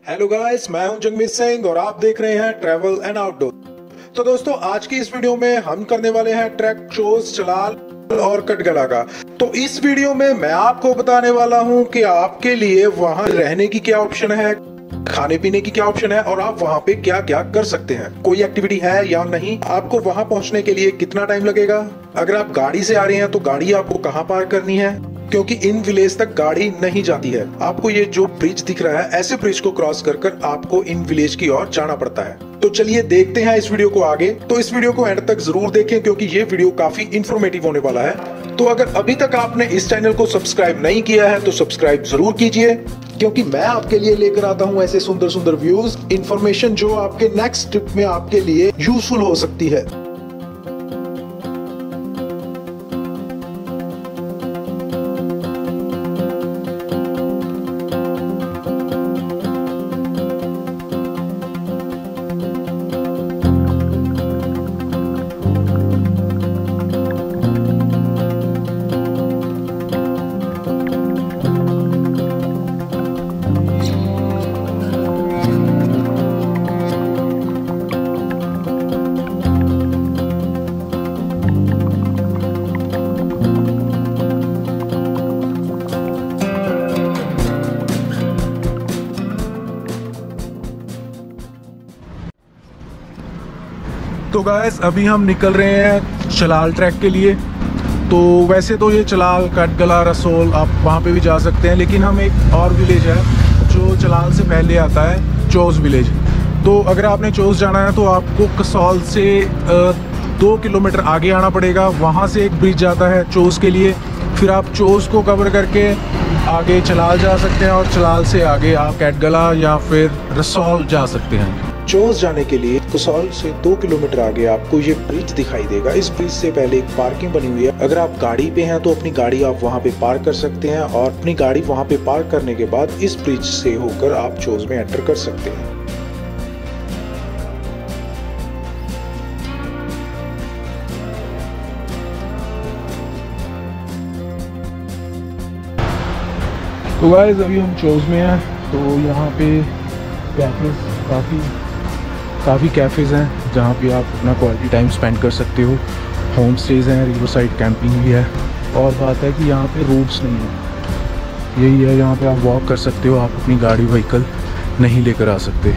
Hello guys, मैं हूं जगमीत सिंह और आप देख रहे हैं ट्रैवल एंड आउटडोर। तो दोस्तों, आज की इस वीडियो में हम करने वाले हैं ट्रैक चोस, चलाल और कटगला का। तो इस वीडियो में मैं आपको बताने वाला हूं कि आपके लिए वहां रहने की क्या ऑप्शन है, खाने पीने की क्या ऑप्शन है और आप वहां पे क्या क्या कर सकते हैं, कोई एक्टिविटी है या नहीं, आपको वहां पहुंचने के लिए कितना टाइम लगेगा, अगर आप गाड़ी से आ रहे हैं तो गाड़ी आपको कहां पार्क करनी है, क्योंकि इन विलेज तक गाड़ी नहीं जाती है। आपको ये जो ब्रिज दिख रहा है, ऐसे ब्रिज को क्रॉस कर कर आपको इन विलेज की ओर जाना पड़ता है। तो चलिए देखते हैं इस वीडियो को आगे। तो इस वीडियो को एंड तक जरूर देखें क्योंकि ये वीडियो काफी इंफॉर्मेटिव होने वाला है। तो अगर अभी तक आपने इस चैनल को सब्सक्राइब नहीं किया है तो सब्सक्राइब जरूर कीजिए, क्योंकि मैं आपके लिए लेकर आता हूँ ऐसे सुंदर सुंदर व्यूज, इंफॉर्मेशन जो आपके नेक्स्ट ट्रिप में आपके लिए यूजफुल हो सकती है। तो गाइस, अभी हम निकल रहे हैं चलाल ट्रैक के लिए। तो वैसे तो ये चलाल, कटगला, रसोल आप वहाँ पे भी जा सकते हैं, लेकिन हम एक और विलेज है जो चलाल से पहले आता है, चोस विलेज। तो अगर आपने चोस जाना है तो आपको कसौल से 2 किलोमीटर आगे आना पड़ेगा। वहाँ से एक ब्रिज जाता है चोस के लिए, फिर आप चोस को कवर करके आगे चलाल जा सकते हैं और चलाल से आगे आप कटगला या फिर रसोल जा सकते हैं। चोस जाने के लिए कसौल से 2 किलोमीटर आगे आपको ये ब्रिज दिखाई देगा। इस ब्रिज से पहले एक पार्किंग बनी हुई है। अगर आप गाड़ी पे हैं तो अपनी गाड़ी आप वहाँ पे पार्क कर सकते हैं और अपनी गाड़ी वहाँ पे पार्क करने के बाद इस ब्रिज से होकर आप चोस में एंटर कर सकते हैं। तो गाइस, अभी हम चोस में हैं। तो यहाँ पे कैफेज काफ़ी कैफ़ेज़ हैं जहाँ पे आप अपना क्वालिटी टाइम स्पेंड कर सकते हो। होम स्टेज़ हैं, रिवर साइड कैंपिंग भी है। और बात है कि यहाँ पे रोड्स नहीं है, यही है यहाँ पे आप वॉक कर सकते हो, आप अपनी गाड़ी व्हीकल नहीं लेकर आ सकते।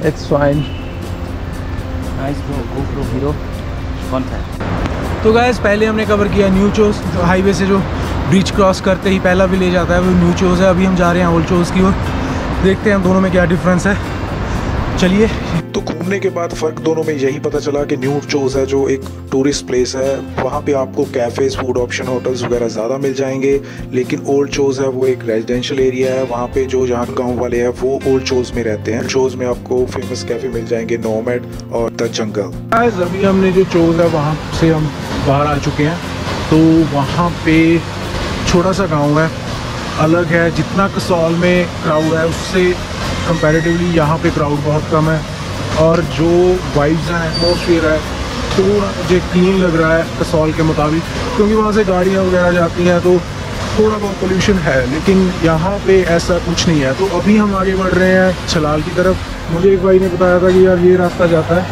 It's fine. तो गाइस, पहले हमने कवर किया न्यू चोस, जो हाईवे से जो ब्रिज क्रॉस करते ही पहला विलेज आता है वो न्यू चोस है। अभी हम जा रहे हैं ओल्ड चोस की ओर, देखते हैं दोनों में क्या डिफरेंस है। चलिए। तो घूमने के बाद फ़र्क दोनों में यही पता चला कि न्यू चोस है जो एक टूरिस्ट प्लेस है, वहाँ पे आपको कैफ़ेज़, फूड ऑप्शन, होटल्स वगैरह ज़्यादा मिल जाएंगे। लेकिन ओल्ड चोस है वो एक रेजिडेंशियल एरिया है, वहाँ पे जो जहाँ गांव वाले हैं वो ओल्ड चोस में रहते हैं। चोस में आपको फेमस कैफ़े मिल जाएंगे, नोमैड और द जंगल। अभी हमने जो चोस है वहाँ से हम बाहर आ चुके हैं। तो वहाँ पे छोटा सा गाँव है, अलग है। जितना कसौल में क्राउड है उससे कंपैरेटिवली यहाँ पे क्राउड बहुत कम है, और जो वाइब्स हैं, एटमॉस्फेयर है, थोड़ा मुझे क्लीन लग रहा है कसौल के मुताबिक, क्योंकि वहाँ से गाड़ियाँ वगैरह जाती हैं तो थोड़ा बहुत पोल्यूशन है, लेकिन यहाँ पे ऐसा कुछ नहीं है। तो अभी हम आगे बढ़ रहे हैं चलाल की तरफ। मुझे एक भाई ने बताया था कि यार ये रास्ता जाता है,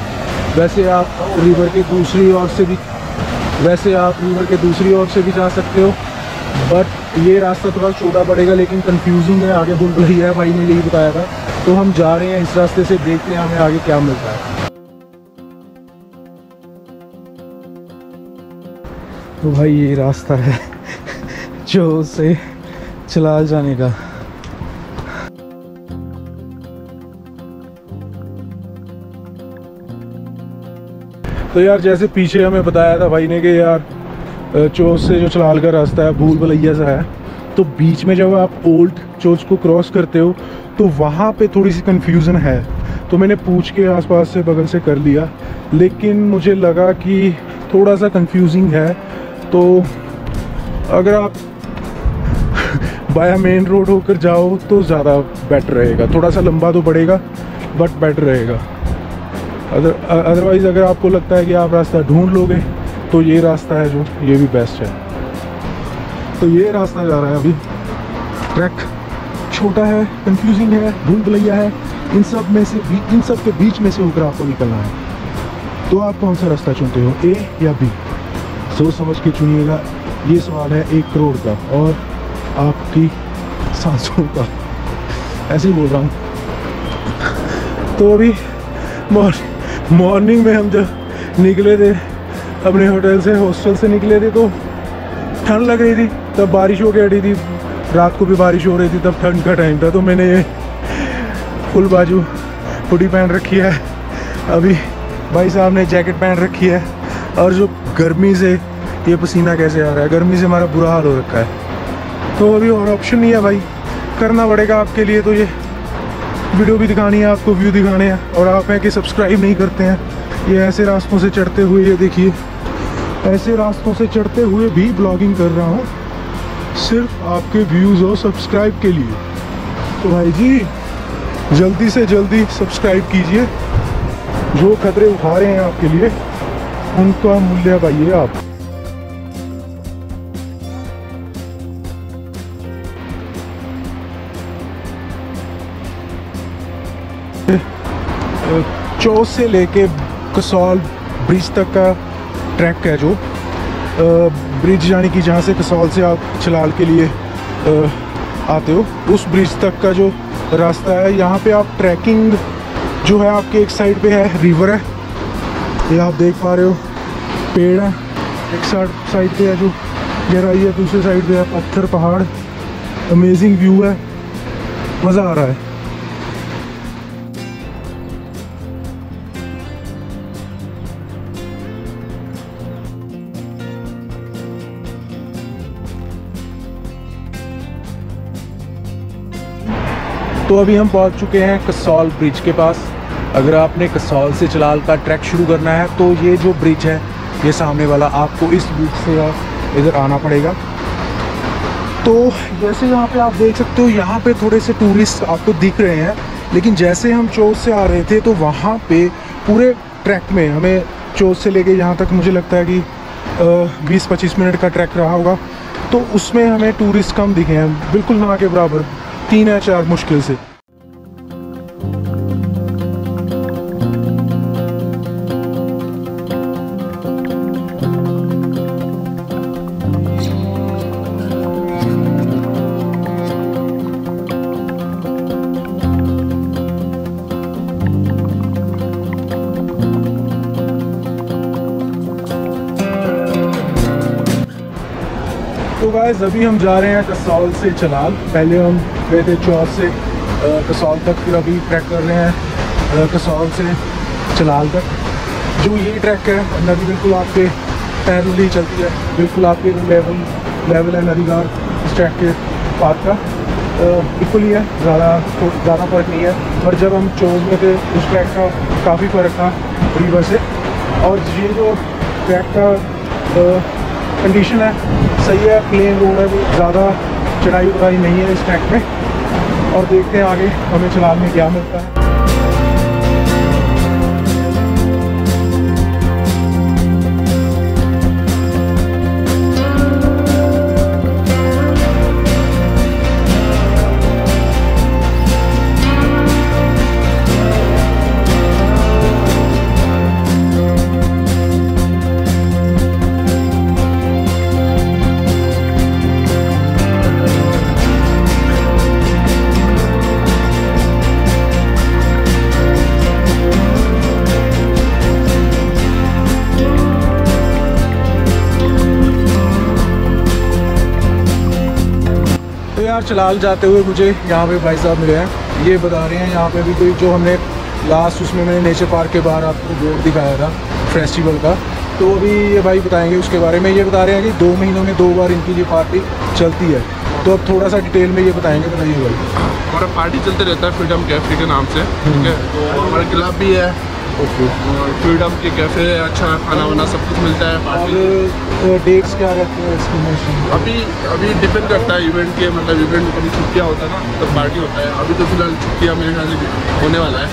वैसे आप रिवर के दूसरी ओर से भी जा सकते हो, बट ये रास्ता थोड़ा छोटा पड़ेगा, लेकिन कंफ्यूजिंग है, आगे भूल रही है, भाई ने यही बताया था। तो हम जा रहे हैं इस रास्ते से, देखते हैं हमें आगे क्या मिलता है। तो भाई ये रास्ता है जो से चलाल जाने का। तो यार, जैसे पीछे हमें बताया था भाई ने कि यार चोस से जो चलाल का रास्ता है भूल भुलैया सा है, तो बीच में जब आप ओल्ड चोस को क्रॉस करते हो तो वहाँ पे थोड़ी सी कन्फ्यूज़न है। तो मैंने पूछ के आसपास से बगल से कर लिया, लेकिन मुझे लगा कि थोड़ा सा कंफ्यूजिंग है। तो अगर आप बाया मेन रोड होकर जाओ तो ज़्यादा बेटर रहेगा। थोड़ा सा लंबा तो पड़ेगा बट बेटर रहेगा। अदरवाइज़ अगर आपको लगता है कि आप रास्ता ढूंढ लोगे तो ये रास्ता है जो ये भी बेस्ट है। तो ये रास्ता जा रहा है अभी। ट्रैक छोटा है, कंफ्यूजिंग है, भूल भुलैया है, इन सब के बीच में से होकर आपको निकलना है। तो आप कौन सा रास्ता चुनते हो, ए या बी? सोच समझ के चुनिएगा। ये सवाल है 1 करोड़ का और आपकी सांसों का। ऐसे ही बोल रहा हूँ। तो अभी मॉर्निंग में हम जब निकले थे अपने होटल से, हॉस्टल से निकले थे, तो ठंड लग रही थी, तब बारिश हो के हटी थी। रात को भी बारिश हो रही थी, तब ठंड का टाइम था। तो मैंने ये फुल बाजू हुडी पहन रखी है। अभी भाई साहब ने जैकेट पहन रखी है। और जो गर्मी से ये पसीना कैसे आ रहा है, गर्मी से हमारा बुरा हाल हो रखा है। तो अभी और ऑप्शन नहीं है भाई, करना पड़ेगा आपके लिए। तो ये वीडियो भी दिखानी है आपको, व्यू दिखाने हैं। और आप हैं कि सब्सक्राइब नहीं करते हैं। ये ऐसे रास्तों से चढ़ते हुए, ये देखिए ऐसे रास्तों से चढ़ते हुए भी ब्लॉगिंग कर रहा हूँ, सिर्फ आपके व्यूज़ और सब्सक्राइब के लिए। तो भाई जी जल्दी से जल्दी सब्सक्राइब कीजिए। जो खतरे उठा रहे हैं आपके लिए उनका मूल्य पाइए आप। चौस से लेके कसौल ब्रिज तक का ट्रैक है जो ब्रिज, यानी कि जहाँ से कसौल से आप चलाल के लिए आते हो, उस ब्रिज तक का जो रास्ता है। यहाँ पे आप ट्रैकिंग जो है आपके एक साइड पे है, रिवर है, ये आप देख पा रहे हो, पेड़ है एक साइड पे है जो गहराई है, दूसरी साइड पे है पत्थर पहाड़। अमेजिंग व्यू है, मज़ा आ रहा है। तो अभी हम पहुंच चुके हैं कसौल ब्रिज के पास। अगर आपने कसौल से चलाल का ट्रैक शुरू करना है तो ये जो ब्रिज है, ये सामने वाला, आपको इस ब्रिज से इधर आना पड़ेगा। तो जैसे यहाँ पे आप देख सकते हो, यहाँ पे थोड़े से टूरिस्ट आपको दिख रहे हैं, लेकिन जैसे हम चौथ से आ रहे थे तो वहाँ पे पूरे ट्रैक में हमें चौथ से लेके यहाँ तक मुझे लगता है कि 20-25 मिनट का ट्रैक रहा होगा। तो उसमें हमें टूरिस्ट कम दिखे हैं, बिल्कुल ना के बराबर, 3 या 4 मुश्किल से। तो गाइस अभी हम जा रहे हैं कसौल से चलाल। पहले हम गए थे चौथ से कसौल तक, फिर अभी ट्रैक कर रहे हैं कसौल से चलाल तक। जो ये ट्रैक है, नदी बिल्कुल आपके पैरों ही चलती है, बिल्कुल आपके लेवल है नदी का इस ट्रैक के पाथ का, बिल्कुल ही है, ज़्यादा फ़र्क नहीं है। पर जब हम चौथ में थे उस ट्रैक का काफ़ी फ़र्क था रिवर से। और ये जो ट्रैक का कंडीशन है सही है, प्लेन रोड है, वो ज़्यादा चढ़ाई उड़ाई नहीं है इस ट्रैक में। और देखते हैं आगे हमें चलाल में क्या मिलता है। चलाल जाते हुए मुझे यहाँ पे भाई साहब मिले हैं, ये बता रहे हैं यहाँ पे भी कोई, जो हमने लास्ट उसमें मैंने नेचर पार्क के बाहर आपको बोर्ड दिखाया था फेस्टिवल का, तो अभी ये भाई बताएंगे उसके बारे में। ये बता रहे हैं कि 2 महीनों में 2 बार इनकी ये पार्टी चलती है। तो अब थोड़ा सा डिटेल में ये बताएंगे, बताइए भाई। हमारा पार्टी चलते रहता है फ्रीडम कैफे के नाम से, ठीक है। तो हमारा क्लब भी है ओके। और फ्रीडम के कैफ़े है, अच्छा खाना वाना सब कुछ मिलता है। और डेट्स क्या रहती है इसकी मशीन? अभी डिपेंड करता है इवेंट के, मतलब इवेंट में कभी छुट्टियाँ होता है ना, तब पार्टी होता है। अभी तो फिलहाल छुट्टियाँ मेरे ख्याल से होने वाला है,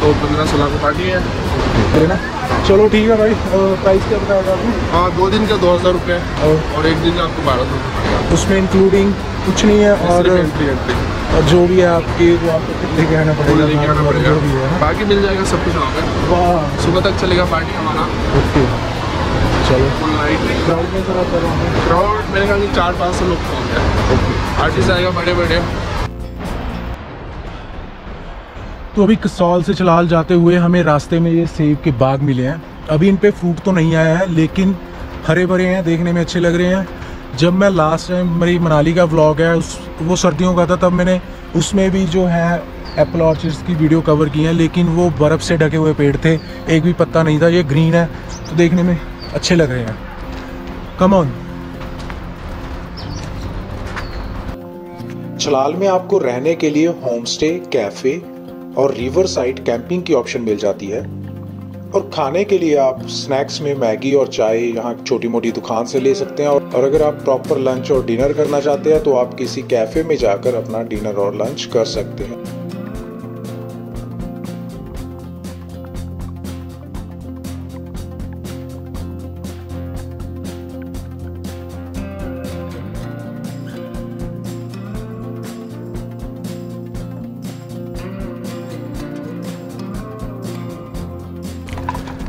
तो 15-16 को पार्टी है ना। चलो ठीक है भाई। प्राइस क्या बताया आपने? हाँ, 2 दिन का 2000 रुपये और 1 दिन का आपको 1200 रुपये। उसमें इंक्लूडिंग कुछ नहीं है, और जो भी है आपकी वो आपको लेके आना पड़ेगा, जो भी है। बाकी मिल जाएगा सब कुछ वहाँ पे। वाह, सुबह तक चलेगा पार्टी हमारा। ओके चलो। फुल नाइट क्राउड में सर आप क्राउड मेरे ख्याल से 400-500 लोग पहुँच गए। आर्टिस्ट आएगा बड़े बड़े। तो अभी कसौल से चलाल जाते हुए हमें रास्ते में ये सेब के बाग मिले हैं। अभी इन पे फ्रूट तो नहीं आया है, लेकिन हरे भरे हैं, देखने में अच्छे लग रहे हैं। जब मैं लास्ट टाइम मेरी मनाली का व्लॉग है वो सर्दियों का था, तब मैंने उसमें भी जो है एप्पल ऑर्चर्ड्स की वीडियो कवर की है, लेकिन वो बर्फ़ से ढके हुए पेड़ थे, एक भी पत्ता नहीं था। ये ग्रीन है तो देखने में अच्छे लग रहे हैं। Come on. चलाल में आपको रहने के लिए होम स्टे, कैफ़े और रिवर साइड कैंपिंग की ऑप्शन मिल जाती है, और खाने के लिए आप स्नैक्स में मैगी और चाय यहाँ छोटी मोटी दुकान से ले सकते हैं। और अगर आप प्रॉपर लंच और डिनर करना चाहते हैं तो आप किसी कैफ़े में जाकर अपना डिनर और लंच कर सकते हैं।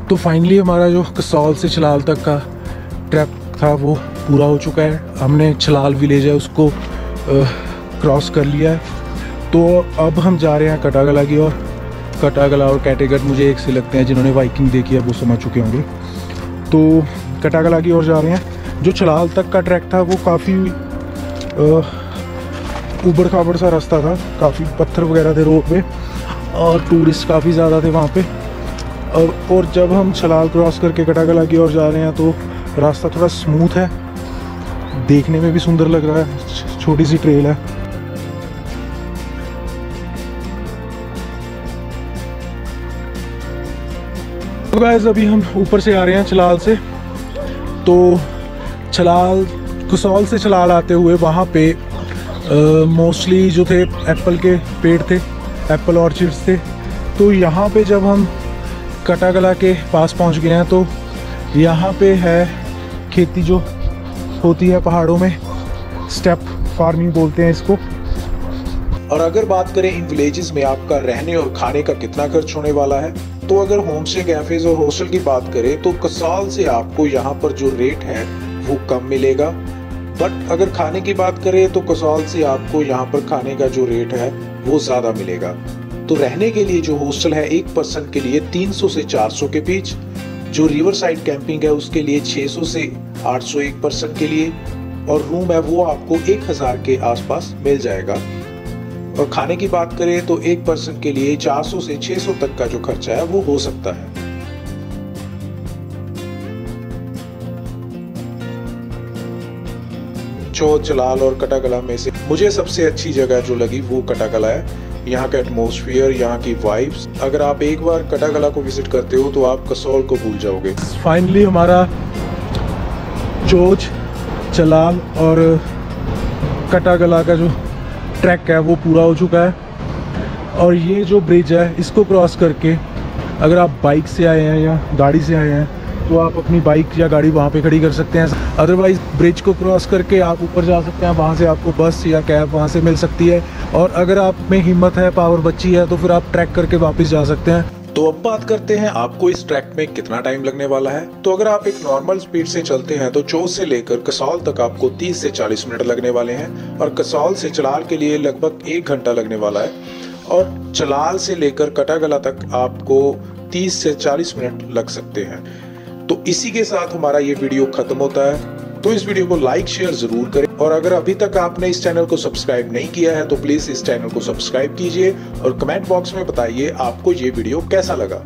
तो फाइनली हमारा जो कसौल से चलाल तक का ट्रैक था वो पूरा हो चुका है। हमने चलाल विलेज है उसको क्रॉस कर लिया है। तो अब हम जा रहे हैं कटागला की ओर। कटागला और कैटेगट मुझे एक से लगते हैं, जिन्होंने बाइकिंग देखी है वो समझ चुके होंगे। तो कटागला की ओर जा रहे हैं। जो चलाल तक का ट्रैक था वो काफ़ी ऊबड़ खाबड़ सा रास्ता था, काफ़ी पत्थर वगैरह थे रोड पे, और टूरिस्ट काफ़ी ज़्यादा थे वहाँ पे। और जब हम चलाल क्रॉस करके कटागला की ओर जा रहे हैं तो रास्ता थोड़ा स्मूथ है, देखने में भी सुंदर लग रहा है, छोटी सी ट्रेल है। तो गाइस अभी हम ऊपर से आ रहे हैं चलाल से। तो चलाल कसौल से चलाल आते हुए वहाँ पे मोस्टली जो थे एप्पल के पेड़ थे, एप्पल ऑर्चिड्स थे। तो यहाँ पे जब हम कटागला के पास पहुंच गए हैं तो यहाँ पे है खेती जो होती है पहाड़ों में, स्टेप फार्मिंग बोलते हैं इसको। और अगर बात करें इन विलेजेस में आपका रहने और खाने का कितना खर्च होने वाला है, तो अगर होम स्टे, कैफेज और हॉस्टल की बात करें तो कसौल से आपको यहाँ पर जो रेट है वो कम मिलेगा। बट अगर खाने की बात करें तो कसौल से आपको यहाँ पर खाने का जो रेट है वो ज्यादा मिलेगा। तो रहने के लिए जो हॉस्टल है एक पर्सन के लिए 300 से 400 के बीच, जो रिवर साइड कैंपिंग है उसके लिए 600 से 800 एक पर्सन के लिए, और रूम है वो आपको 1000 के आसपास मिल जाएगा। और खाने की बात करें तो एक पर्सन के लिए 400 से 600 तक का जो खर्चा है वो हो सकता है। चौथ, चलाल और कटागला में से मुझे सबसे अच्छी जगह जो लगी वो कटागला है। यहाँ का एटमॉस्फेयर, यहाँ की वाइब्स, अगर आप एक बार कटागला को विजिट करते हो तो आप कसौल को भूल जाओगे। फाइनली हमारा चोच, चलाल और कटागला का जो ट्रैक है वो पूरा हो चुका है। और ये जो ब्रिज है इसको क्रॉस करके अगर आप बाइक से आए हैं या गाड़ी से आए हैं तो आप अपनी बाइक या गाड़ी वहाँ पे खड़ी कर सकते हैं। अदरवाइज़ ब्रिज को क्रॉस करके आप ऊपर जा सकते हैं, वहाँ से आपको बस या कैब वहाँ से मिल सकती है। और अगर आप में हिम्मत है, पावर बची है, तो फिर आप ट्रैक करके वापस जा सकते हैं। तो अब बात करते हैं आपको इस ट्रैक में कितना टाइम लगने वाला है। तो अगर आप एक नॉर्मल स्पीड से चलते हैं तो चौथ से लेकर कसौल तक आपको 30 से 40 मिनट लगने वाले हैं, और कसौल से चलाल के लिए लगभग 1 घंटा लगने वाला है, और चलाल से लेकर कटागला तक आपको 30 से 40 मिनट लग सकते हैं। तो इसी के साथ हमारा ये वीडियो खत्म होता है। तो इस वीडियो को लाइक शेयर जरूर करें, और अगर अभी तक आपने इस चैनल को सब्सक्राइब नहीं किया है तो प्लीज इस चैनल को सब्सक्राइब कीजिए, और कमेंट बॉक्स में बताइए आपको ये वीडियो कैसा लगा।